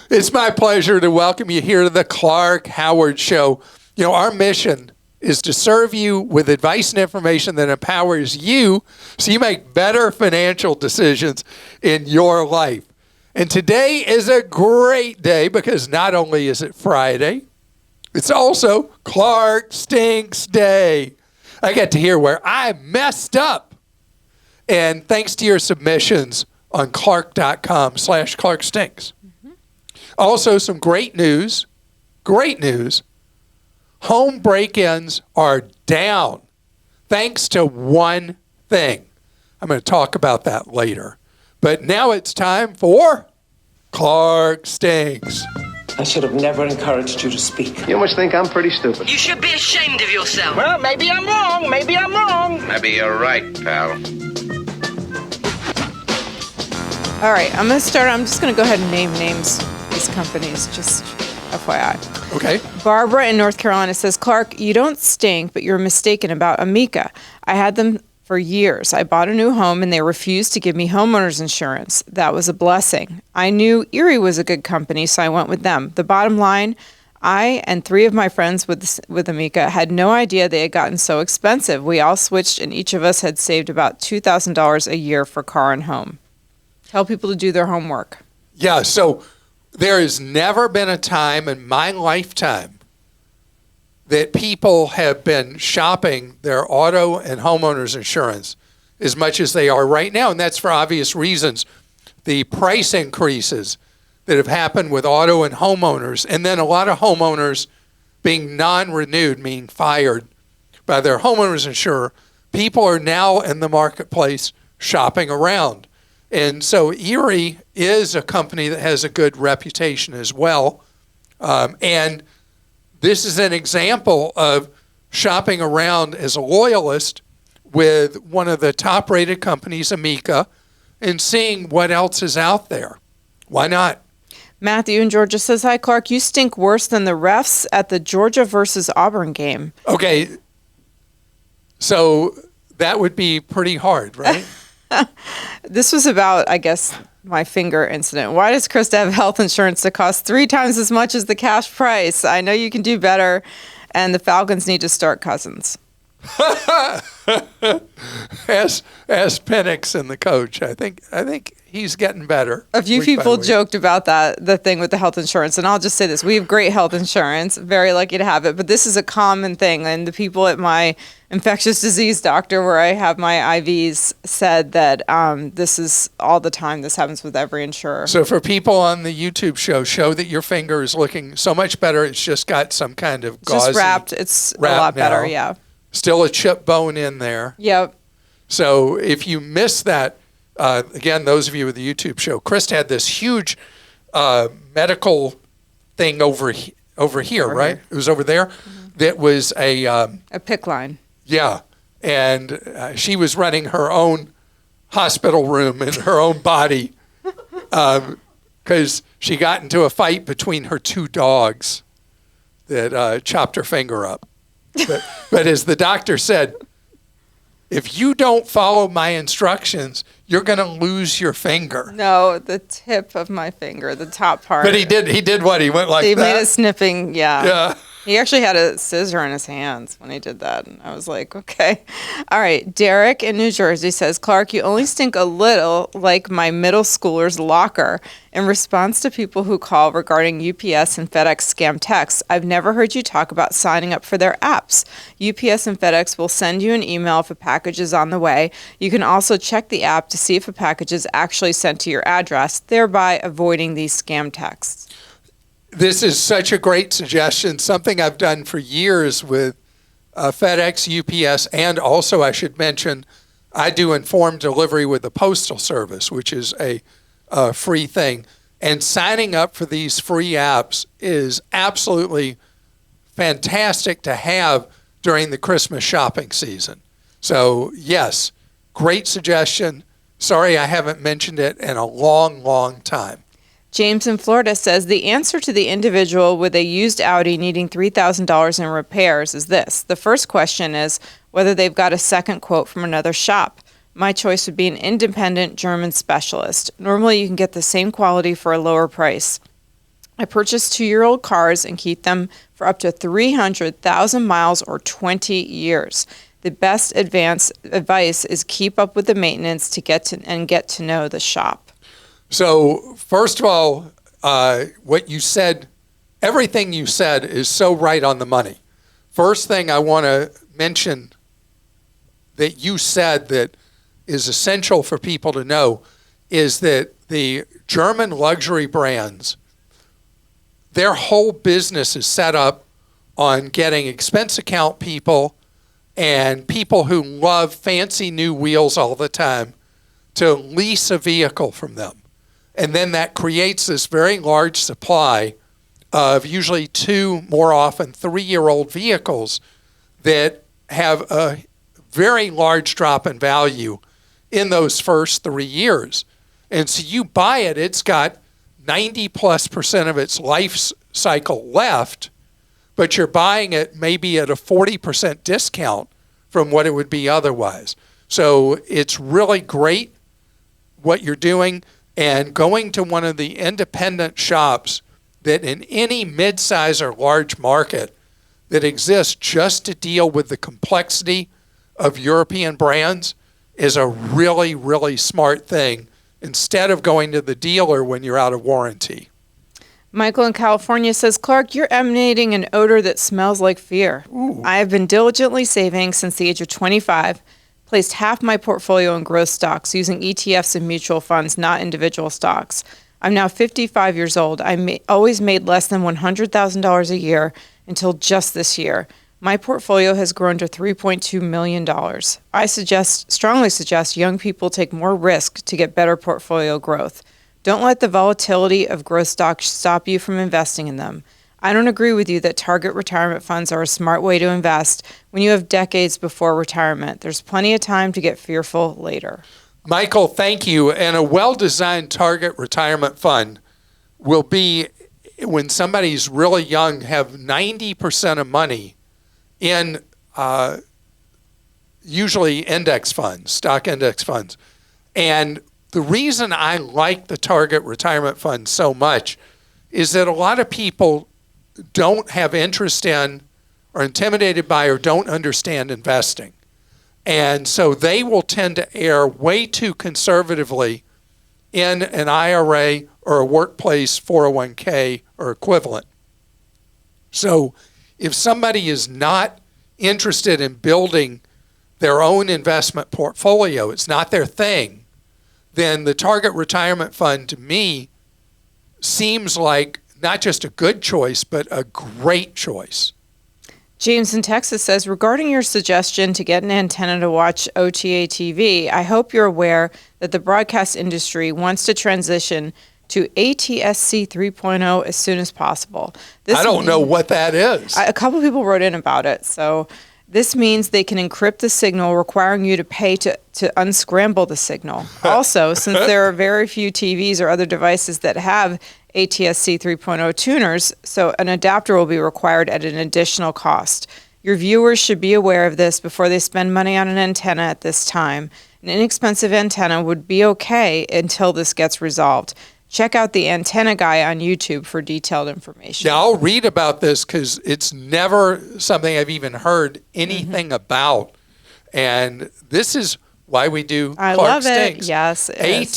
It's my pleasure to welcome you here to the Clark Howard Show. You know, our mission is to serve you with advice and information that empowers you so you make better financial decisions in your life. And today is a great day because not only is it Friday, it's also Clark Stinks Day. I get to hear where I messed up. And thanks to your submissions on clark.com/ClarkStinks. Also, some great news. Home break-ins are down thanks to one thing. I'm going to talk about that later. But now it's time for Clark Stinks. I should have never encouraged you to speak. You must think I'm pretty stupid. You should be ashamed of yourself. Well, maybe I'm wrong. Maybe you're right, pal. All right, I'm going to start. I'm just going to go ahead and name names of these companies, just FYI. Okay. Barbara in North Carolina says, Clark, you don't stink, but you're mistaken about Amica. I had them for years. I bought a new home and they refused to give me homeowners insurance. That was a blessing. I knew Erie was a good company, so I went with them. The bottom line, I and 3 of my friends with Amica had no idea they had gotten so expensive. We all switched and each of us had saved about $2,000 a year for car and home. Tell people to do their homework. Yeah, so there has never been a time in my lifetime that people have been shopping their auto and homeowners insurance as much as they are right now. And that's for obvious reasons. The price increases that have happened with auto and homeowners, and then a lot of homeowners being non-renewed, meaning fired by their homeowners insurer. People are now in the marketplace shopping around. And so Erie is a company that has a good reputation as well. And this is an example of shopping around as a loyalist with one of the top-rated companies, Amica, and seeing what else is out there. Why not? Matthew in Georgia says, hi, Clark, you stink worse than the refs at the Georgia versus Auburn game. Okay, so that would be pretty hard, right? This was about, I guess, my finger incident. Why does Christa have health insurance that costs 3 times as much as the cash price? I know you can do better, and the Falcons need to start Cousins. Ask Penix and the coach. I think he's getting better. A few people joked about the thing with the health insurance, and I'll just say this. We have great health insurance, very lucky to have it, but this is a common thing, and the people at my infectious disease doctor where I have my IVs said that this is all the time. This happens with every insurer. So for people on the YouTube show that your finger is looking so much better. It's just got some kind of gauzy. Just wrapped. It's a lot better, now. yeah. Still a chip bone in there. Yep. So if you missed that, again, those of you with the YouTube show, Chris had this huge medical thing over here, right? It was over there. Mm-hmm. That was a PIC line. Yeah, and she was running her own hospital room in her own body because she got into a fight between her 2 dogs that chopped her finger up. But as the doctor said, if you don't follow my instructions, you're going to lose your finger. No, the tip of my finger, the top part. But he did what? He went like that? He made a snipping, yeah. Yeah. He actually had a scissor in his hands when he did that. And I was like, okay. All right. Derek in New Jersey says, Clark, you only stink a little like my middle schooler's locker. In response to people who call regarding UPS and FedEx scam texts, I've never heard you talk about signing up for their apps. UPS and FedEx will send you an email if a package is on the way. You can also check the app to see if a package is actually sent to your address, thereby avoiding these scam texts. This is such a great suggestion, something I've done for years with FedEx, UPS, and also I should mention I do informed delivery with the Postal Service, which is a free thing. And signing up for these free apps is absolutely fantastic to have during the Christmas shopping season. So, yes, great suggestion. Sorry I haven't mentioned it in a long, long time. James in Florida says the answer to the individual with a used Audi needing $3,000 in repairs is this. The first question is whether they've got a second quote from another shop. My choice would be an independent German specialist. Normally you can get the same quality for a lower price. I purchase 2-year-old cars and keep them for up to 300,000 miles or 20 years. The best advice is keep up with the maintenance to get to know the shop. So first of all, what you said, everything you said is so right on the money. First thing I want to mention that you said that is essential for people to know is that the German luxury brands, their whole business is set up on getting expense account people and people who love fancy new wheels all the time to lease a vehicle from them. And then that creates this very large supply of usually 2, more often 3-year-old vehicles that have a very large drop in value in those first 3 years. And so you buy it, it's got 90+% of its life cycle left, but you're buying it maybe at a 40% discount from what it would be otherwise. So it's really great what you're doing, and going to one of the independent shops that in any mid-size or large market that exists just to deal with the complexity of European brands is a really, really smart thing instead of going to the dealer when you're out of warranty. Michael in California says, Clark, you're emanating an odor that smells like fear. Ooh. I have been diligently saving since the age of 25, placed half my portfolio in growth stocks using ETFs and mutual funds, not individual stocks. I'm now 55 years old. I always made less than $100,000 a year until just this year. My portfolio has grown to $3.2 million. I strongly suggest young people take more risk to get better portfolio growth. Don't let the volatility of growth stocks stop you from investing in them. I don't agree with you that target retirement funds are a smart way to invest when you have decades before retirement. There's plenty of time to get fearful later. Michael, thank you. And a well-designed target retirement fund will be, when somebody's really young, have 90% of money in usually index funds, stock index funds. And the reason I like the target retirement fund so much is that a lot of people don't have interest in, or intimidated by, or don't understand investing. And so they will tend to err way too conservatively in an IRA or a workplace 401k or equivalent. So if somebody is not interested in building their own investment portfolio, it's not their thing, then the target retirement fund to me seems like not just a good choice, but a great choice. James in Texas says, regarding your suggestion to get an antenna to watch OTA TV, I hope you're aware that the broadcast industry wants to transition to ATSC 3.0 as soon as possible. I don't know what that is. A couple people wrote in about it. So this means they can encrypt the signal, requiring you to pay to unscramble the signal. Also, since there are very few TVs or other devices that have ATSC 3.0 tuners, so an adapter will be required at an additional cost. Your viewers should be aware of this before they spend money on an antenna at this time. An inexpensive antenna would be okay until this gets resolved. Check out the Antenna Guy on YouTube for detailed information. Yeah, I'll read about this because it's never something I've even heard anything about. And this is why we do I Clark love Stinks. it. Yes, it is.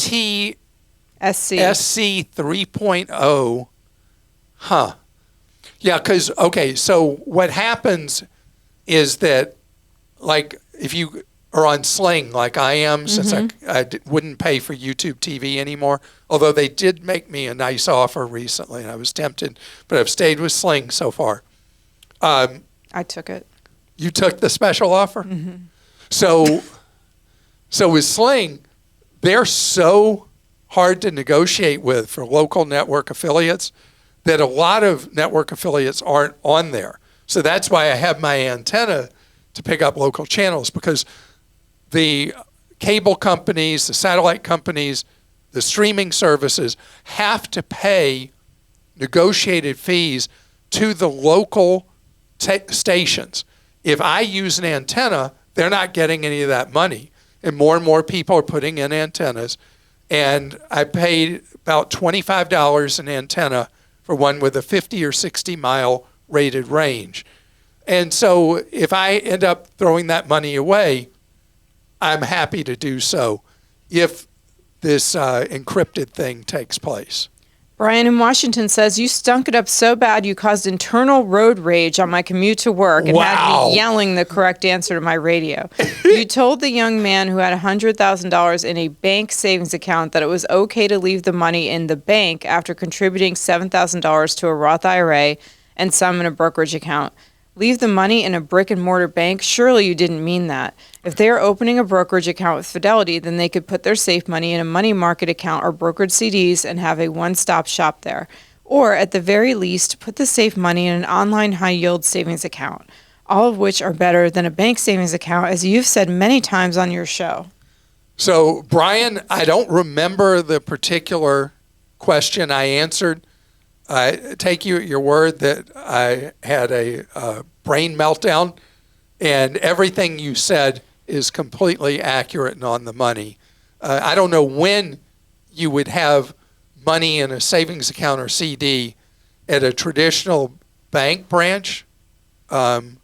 ATSC 3.0. Huh. Yeah, because, okay, so what happens is that, like, if you are on Sling, like I am, since I wouldn't pay for YouTube TV anymore, although they did make me a nice offer recently, and I was tempted, but I've stayed with Sling so far. I took it. You took the special offer? Mm-hmm. So with Sling, they're so hard to negotiate with for local network affiliates that a lot of network affiliates aren't on there. So that's why I have my antenna to pick up local channels, because the cable companies, the satellite companies, the streaming services have to pay negotiated fees to the local stations. If I use an antenna, they're not getting any of that money. And more people are putting in antennas. And I paid about $25 an antenna for one with a 50 or 60 mile rated range. And so if I end up throwing that money away, I'm happy to do so if this encrypted thing takes place. Bryan in Washington says, you stunk it up so bad you caused internal road rage on my commute to work and had me yelling the correct answer to my radio. You told the young man who had $100,000 in a bank savings account that it was okay to leave the money in the bank after contributing $7,000 to a Roth IRA and some in a brokerage account. Leave the money in a brick and mortar bank? Surely you didn't mean that. If they are opening a brokerage account with Fidelity, then they could put their safe money in a money market account or brokered CDs and have a one-stop shop there. Or at the very least, put the safe money in an online high-yield savings account, all of which are better than a bank savings account, as you've said many times on your show. So, Bryan, I don't remember the particular question I answered. I take you at your word that I had a brain meltdown, and everything you said is completely accurate and on the money. I don't know when you would have money in a savings account or CD at a traditional bank branch. Never.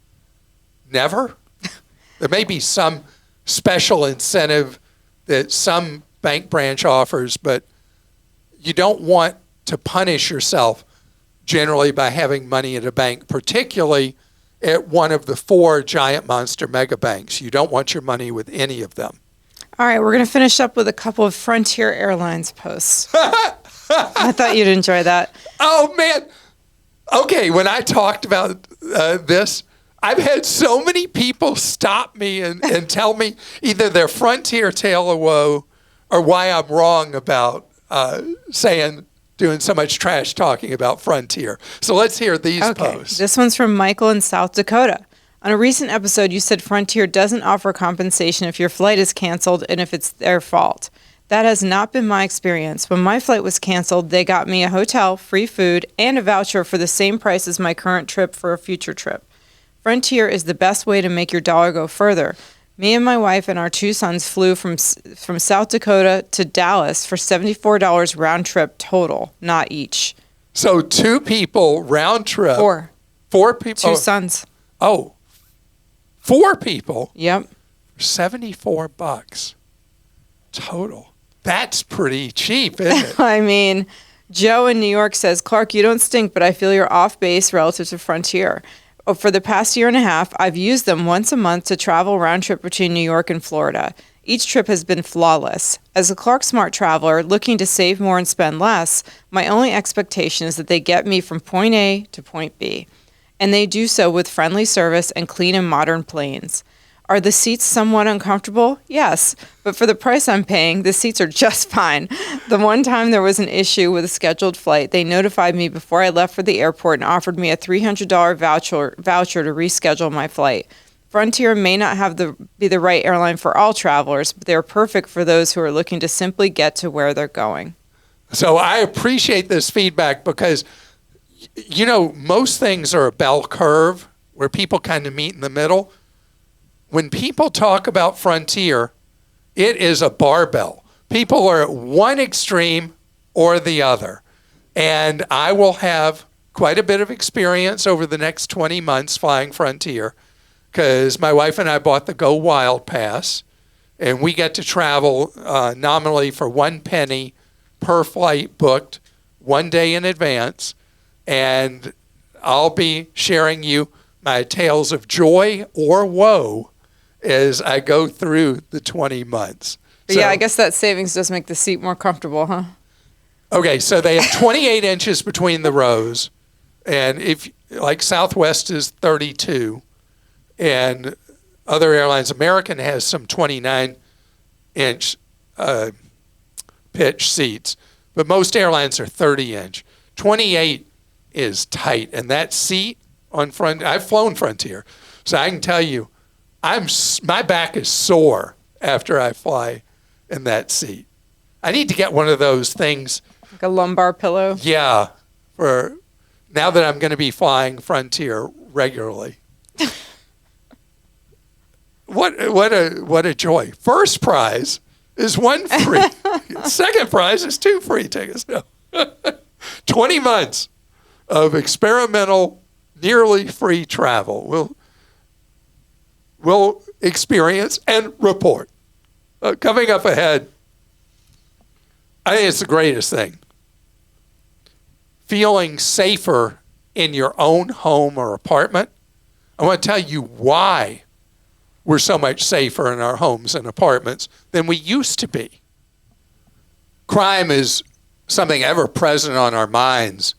There may be some special incentive that some bank branch offers, but you don't want to punish yourself generally by having money at a bank, particularly at one of the 4 giant monster mega banks. You don't want your money with any of them. All right, we're going to finish up with a couple of Frontier Airlines posts. I thought you'd enjoy that. Oh, man. Okay, when I talked about this, I've had so many people stop me and tell me either their Frontier tale of woe or why I'm wrong about doing so much trash talking about Frontier. So let's hear these posts. This one's from Michael in South Dakota. On a recent episode, you said Frontier doesn't offer compensation if your flight is canceled and if it's their fault. That has not been my experience. When my flight was canceled, they got me a hotel, free food, and a voucher for the same price as my current trip for a future trip. Frontier is the best way to make your dollar go further. Me and my wife and our 2 sons flew from South Dakota to Dallas for $74 round trip total, not each. So 2 people round trip. 4. 4 people. 2 sons. Oh, 4 people. Yep. $74 total. That's pretty cheap, isn't it? I mean, Joe in New York says, Clark, you don't stink, but I feel you're off base relative to Frontier. For the past year and a half, I've used them once a month to travel round trip between New York and Florida. Each trip has been flawless. As a Clark Smart traveler looking to save more and spend less, my only expectation is that they get me from point A to point B. And they do so with friendly service and clean and modern planes. Are the seats somewhat uncomfortable? Yes, but for the price I'm paying, the seats are just fine. The one time there was an issue with a scheduled flight, they notified me before I left for the airport and offered me a $300 voucher to reschedule my flight. Frontier may not be the right airline for all travelers, but they're perfect for those who are looking to simply get to where they're going. So I appreciate this feedback because, most things are a bell curve where people kind of meet in the middle. When people talk about Frontier, it is a barbell. People are at one extreme or the other. And I will have quite a bit of experience over the next 20 months flying Frontier because my wife and I bought the Go Wild Pass, and we get to travel nominally for 1 penny per flight booked 1 day in advance. And I'll be sharing you my tales of joy or woe as I go through the 20 months. But yeah, I guess that savings does make the seat more comfortable, huh? Okay, so they have 28 inches between the rows, and if like Southwest is 32, and other airlines, American has some 29-inch pitch seats, but most airlines are 30-inch. 28 is tight, and that seat on Frontier, I've flown Frontier, so I can tell you, my back is sore after I fly in that seat. I need to get one of those things. Like a lumbar pillow? Yeah, for now that I'm going to be flying Frontier regularly. What a joy. First prize is 1 free. Second prize is 2 free tickets. No. 20 months. of experimental, nearly free travel. We'll experience and report. Coming up ahead, I think it's the greatest thing. Feeling safer in your own home or apartment. I want to tell you why we're so much safer in our homes and apartments than we used to be. Crime is something ever present on our minds.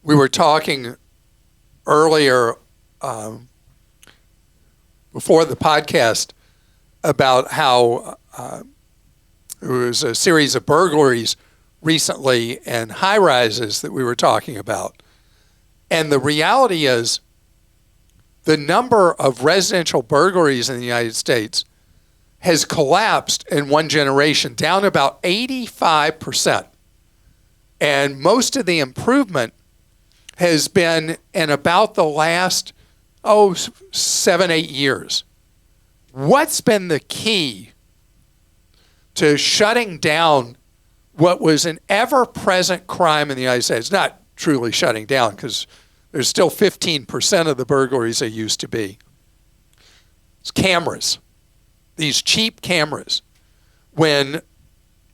We were talking earlier before the podcast about how there was a series of burglaries recently and high rises that we were talking about. And the reality is the number of residential burglaries in the United States has collapsed in one generation, down about 85%. And most of the improvement has been in about the last, 7, 8 years. What's been the key to shutting down what was an ever-present crime in the United States? Not truly shutting down, because there's still 15% of the burglaries they used to be. It's cameras, these cheap cameras. When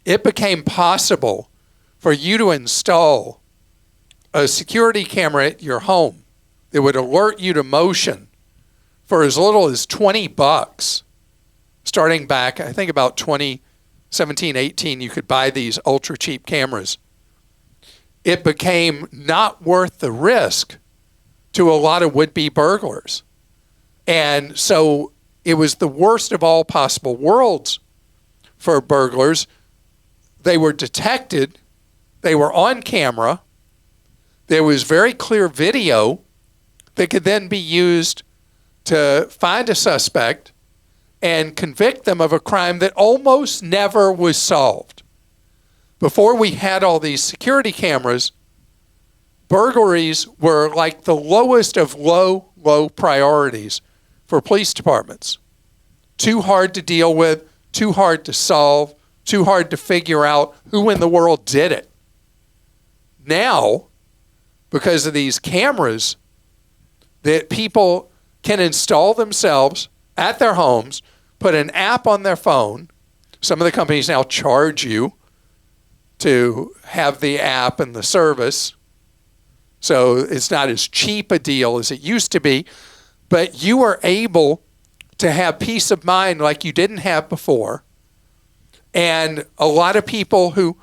it became possible for you to install a security camera at your home that would alert you to motion for as little as $20, starting back, I think about 2017, 18, you could buy these ultra cheap cameras. It became not worth the risk to a lot of would-be burglars. And so it was the worst of all possible worlds for burglars. They were detected. They were on camera. There was very clear video that could then be used to find a suspect and convict them of a crime that almost never was solved. Before we had all these security cameras, burglaries were like the lowest of low priorities for police departments. Too hard to deal with, too hard to solve, too hard to figure out who in the world did it. Now, because of these cameras that people can install themselves at their homes, put an app on their phone. Some of the companies now charge you to have the app and the service. So it's not as cheap a deal as it used to be, but you are able to have peace of mind like you didn't have before. And a lot of people who,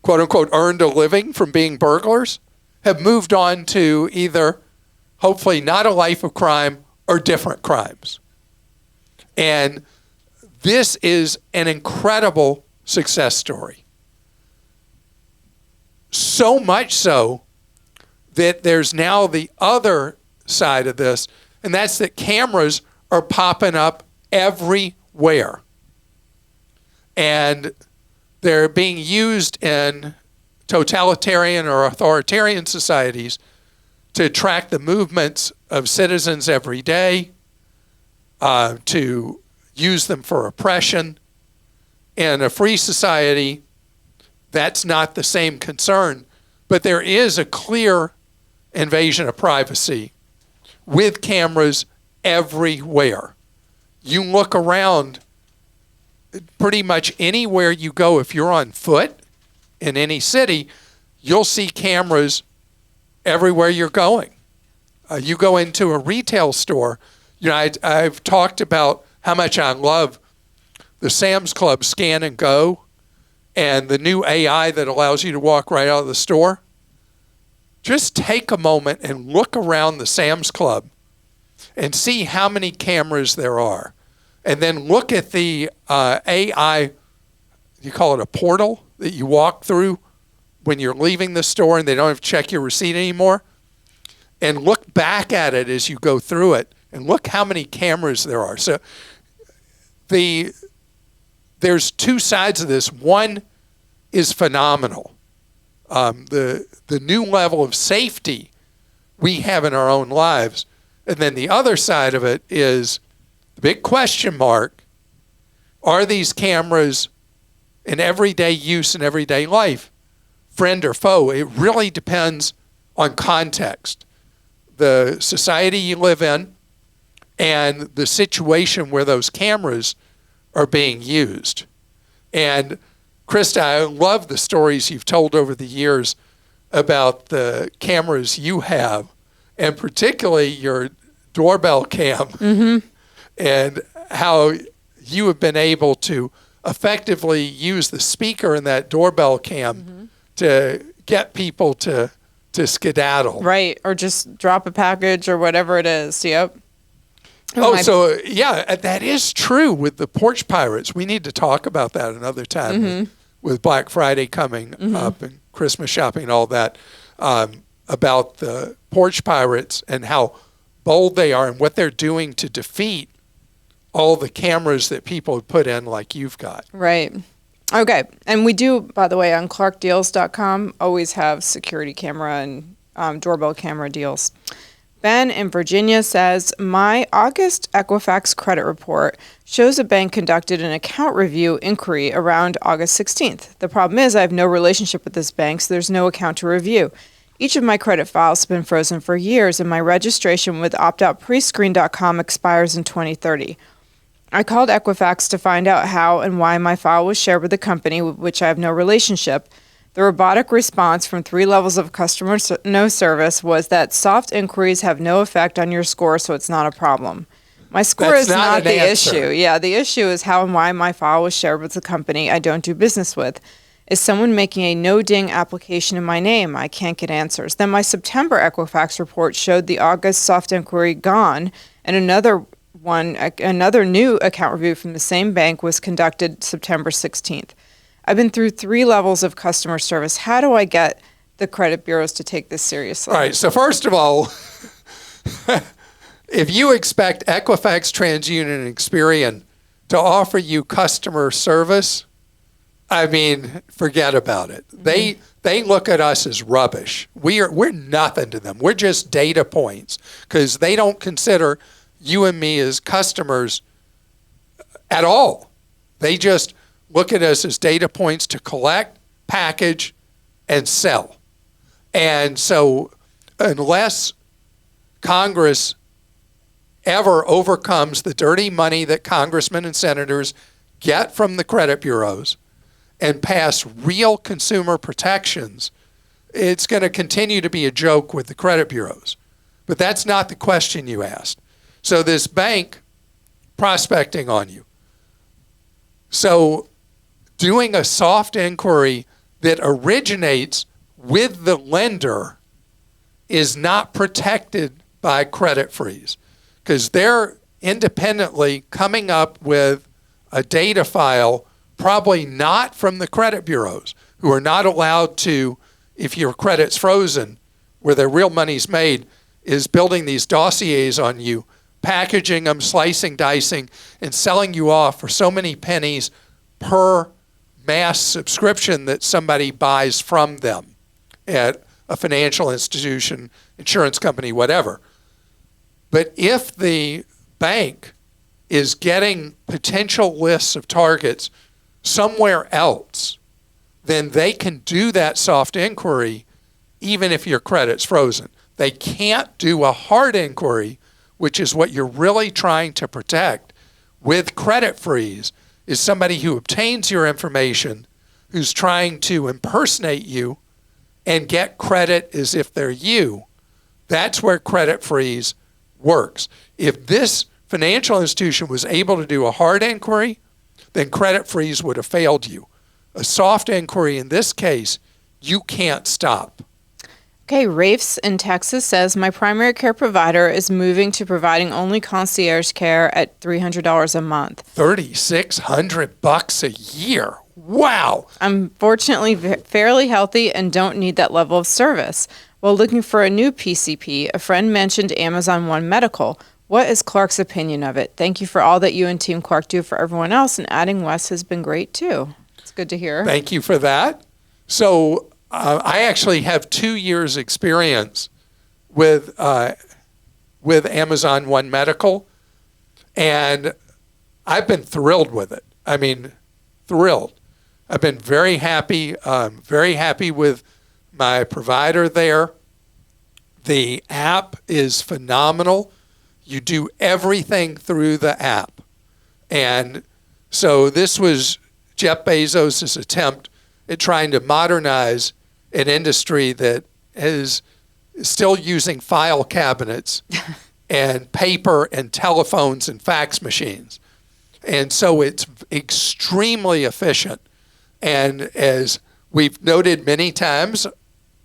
quote unquote, earned a living from being burglars have moved on to either, hopefully, not a life of crime or different crimes. And this is an incredible success story. So much so that there's now the other side of this, and that's that cameras are popping up everywhere. And they're being used in totalitarian or authoritarian societies to track the movements of citizens every day, to use them for oppression. In a free society, that's not the same concern, but there is a clear invasion of privacy with cameras everywhere. You look around, pretty much anywhere you go, if you're on foot in any city, you'll see cameras everywhere you're going. You go into a retail store. You know, I've talked about how much I love the Sam's Club Scan and Go and the new AI that allows you to walk right out of the store. Just take a moment and look around the Sam's Club and see how many cameras there are. And then look at the AI, you call it a portal, that you walk through when you're leaving the store and they don't have to check your receipt anymore. And look back at it as you go through it and look how many cameras there are. So there's two sides of this. One is phenomenal. The new level of safety we have in our own lives. And then the other side of it is the big question mark. Are these cameras in everyday use in everyday life, friend or foe? It really depends on context, the society you live in, and the situation where those cameras are being used. And Christa, I love the stories you've told over the years about the cameras you have, and particularly your doorbell cam, and how you have been able to effectively use the speaker in that doorbell cam to get people to skedaddle. Right, or just drop a package or whatever it is. Yep. So yeah, that is true with the porch pirates. We need to talk about that another time with Black Friday coming up and Christmas shopping and all that, about the porch pirates and how bold they are and what they're doing to defeat all the cameras that people have put in like you've got. Right. Okay. And we do, by the way, on clarkdeals.com, always have security camera and doorbell camera deals. Ben in Virginia says, my August Equifax credit report shows a bank conducted an account review inquiry around August 16th. The problem is I have no relationship with this bank, so there's no account to review. Each of my credit files have been frozen for years, and my registration with optoutprescreen.com expires in 2030. I called Equifax to find out how and why my file was shared with a company with which I have no relationship. The robotic response from 3 levels of customer no service was that soft inquiries have no effect on your score, so it's not a problem. My score is not the issue. Yeah, the issue is how and why my file was shared with a company I don't do business with. Is someone making a no-ding application in my name? I can't get answers. Then my September Equifax report showed the August soft inquiry gone, and another new account review from the same bank was conducted September 16th. I've been through 3 levels of customer service. How do I get the credit bureaus to take this seriously? All right. So first of all, if you expect Equifax, TransUnion, and Experian to offer you customer service, I mean, forget about it. They look at us as rubbish. We're nothing to them. We're just data points because they don't consider you and me as customers at all. They just look at us as data points to collect, package, and sell. And so unless Congress ever overcomes the dirty money that congressmen and senators get from the credit bureaus and pass real consumer protections, it's going to continue to be a joke with the credit bureaus. But that's not the question you asked. So this bank prospecting on you. So doing a soft inquiry that originates with the lender is not protected by credit freeze because they're independently coming up with a data file, probably not from the credit bureaus, who are not allowed to, if your credit's frozen, where their real money's made, is building these dossiers on you, packaging them, slicing, dicing, and selling you off for so many pennies per mass subscription that somebody buys from them at a financial institution, insurance company, whatever. But if the bank is getting potential lists of targets somewhere else, then they can do that soft inquiry even if your credit's frozen. They can't do a hard inquiry, which is what you're really trying to protect with credit freeze, is somebody who obtains your information, who's trying to impersonate you and get credit as if they're you. That's where credit freeze works. If this financial institution was able to do a hard inquiry, then credit freeze would have failed you. A soft inquiry in this case, you can't stop. Okay, Rayfes in Texas says, my primary care provider is moving to providing only concierge care at $300 a month. $3,600 a year. Wow. I'm fortunately fairly healthy and don't need that level of service. While looking for a new PCP, a friend mentioned Amazon One Medical. What is Clark's opinion of it? Thank you for all that you and Team Clark do for everyone else, and adding Wes has been great too. It's good to hear. Thank you for that. So I actually have 2 years experience with Amazon One Medical, and I've been thrilled with it. I mean, thrilled. I've been very happy with my provider there. The app is phenomenal. You do everything through the app. And so this was Jeff Bezos' attempt at trying to modernize an industry that is still using file cabinets and paper and telephones and fax machines. And so it's extremely efficient. And as we've noted many times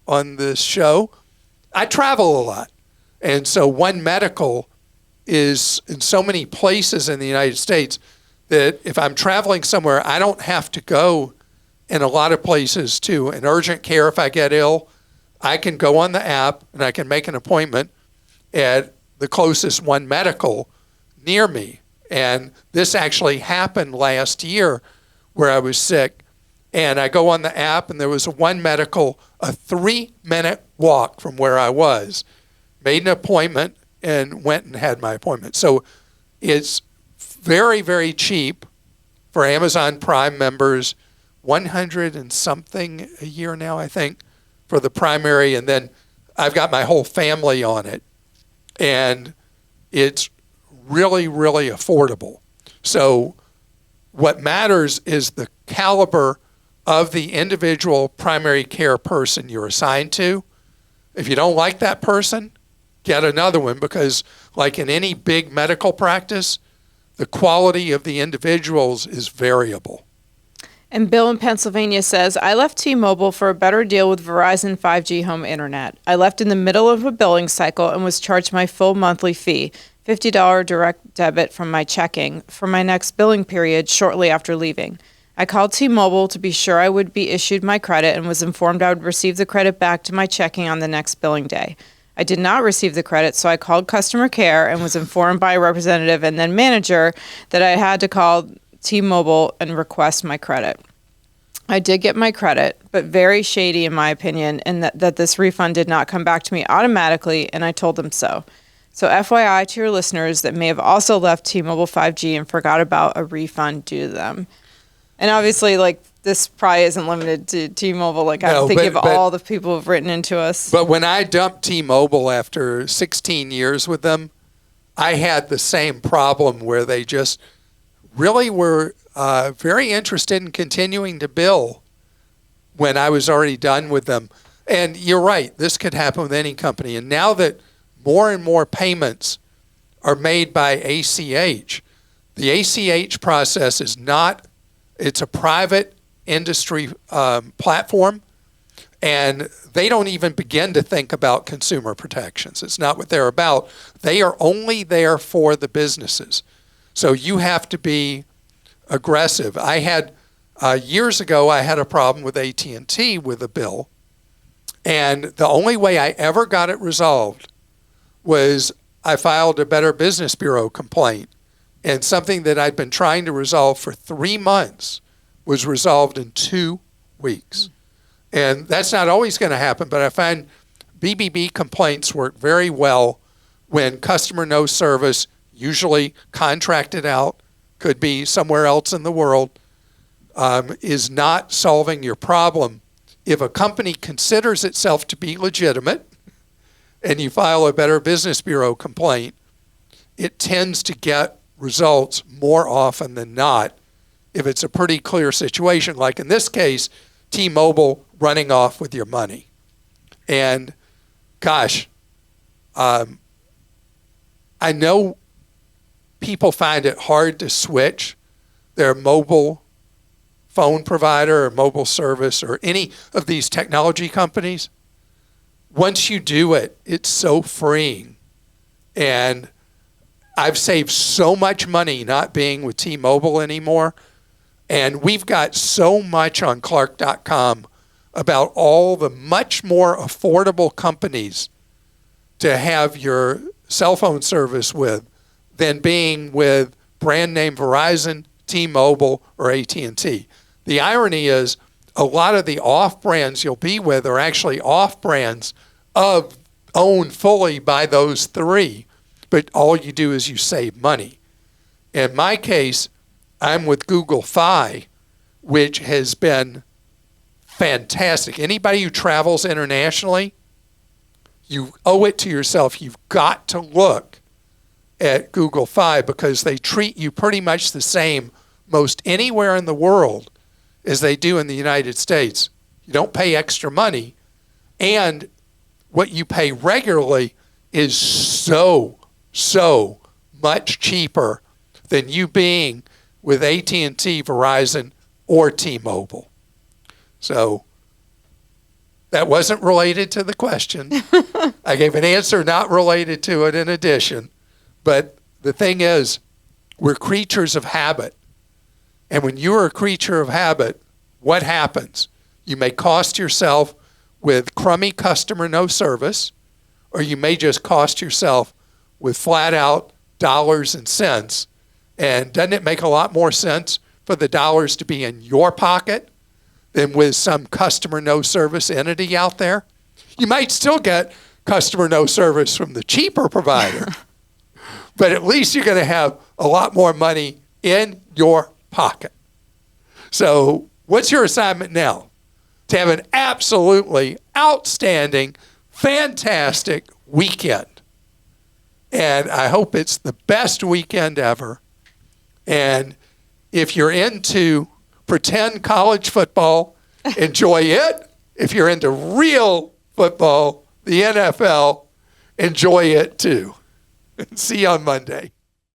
on this show, I travel a lot. And so One Medical is in so many places in the United States that if I'm traveling somewhere, I don't have to go in a lot of places to an urgent care if I get ill. I can go on the app and I can make an appointment at the closest One Medical near me. And this actually happened last year where I was sick. And I go on the app and there was a One Medical, a 3-minute walk from where I was. Made an appointment and went and had my appointment. So it's very, very cheap for Amazon Prime members, 100 and something a year now, I think, for the primary. And then I've got my whole family on it. And it's really, really affordable. So what matters is the caliber of the individual primary care person you're assigned to. If you don't like that person, get another one, because like in any big medical practice, the quality of the individuals is variable. And Bill in Pennsylvania says, I left T-Mobile for a better deal with Verizon 5G home internet. I left in the middle of a billing cycle and was charged my full monthly fee, $50 direct debit from my checking, for my next billing period shortly after leaving. I called T-Mobile to be sure I would be issued my credit and was informed I would receive the credit back to my checking on the next billing day. I did not receive the credit, so I called customer care and was informed by a representative and then manager that I had to call T-Mobile and request my credit. I did get my credit, but very shady in my opinion, and that this refund did not come back to me automatically, and I told them so. So FYI to your listeners that may have also left T-Mobile 5G and forgot about a refund due to them. And obviously, like, this probably isn't limited to T-Mobile. Like, I'm thinking of all the people who've written into us. But when I dumped T-Mobile after 16 years with them, I had the same problem where they just really were very interested in continuing to bill when I was already done with them. And you're right, this could happen with any company. And now that more and more payments are made by ACH, the ACH process is not, it's a private industry platform, and they don't even begin to think about consumer protections. It's not what they're about. They are only there for the businesses. So you have to be aggressive. I had, years ago, I had a problem with AT&T with a bill, and the only way I ever got it resolved was I filed a Better Business Bureau complaint, and something that I'd been trying to resolve for 3 months was resolved in 2 weeks. And that's not always going to happen, but I find BBB complaints work very well when customer no service, usually contracted out, could be somewhere else in the world, is not solving your problem. If a company considers itself to be legitimate and you file a Better Business Bureau complaint, it tends to get results more often than not if it's a pretty clear situation, like in this case, T-Mobile running off with your money. And gosh, I know people find it hard to switch their mobile phone provider or mobile service or any of these technology companies. Once you do it, it's so freeing. And I've saved so much money not being with T-Mobile anymore. And we've got so much on Clark.com about all the much more affordable companies to have your cell phone service with than being with brand name Verizon, T-Mobile, or AT&T. The irony is a lot of the off-brands you'll be with are actually off-brands owned fully by those three, but all you do is you save money. In my case, I'm with Google Fi, which has been fantastic. Anybody who travels internationally, you owe it to yourself. You've got to look at Google Fi because they treat you pretty much the same most anywhere in the world as they do in the United States. You don't pay extra money, and what you pay regularly is so much cheaper than you being with AT&T, Verizon, or T-Mobile. So that wasn't related to the question. I gave an answer not related to it in addition. But the thing is, we're creatures of habit. And when you're a creature of habit, what happens? You may cost yourself with crummy customer no service, or you may just cost yourself with flat out dollars and cents. And doesn't it make a lot more sense for the dollars to be in your pocket than with some customer no service entity out there? You might still get customer no service from the cheaper provider, but at least you're going to have a lot more money in your pocket. So what's your assignment now? To have an absolutely outstanding, fantastic weekend. And I hope it's the best weekend ever. And if you're into pretend college football, enjoy it. If you're into real football, the NFL, enjoy it too. See you on Monday.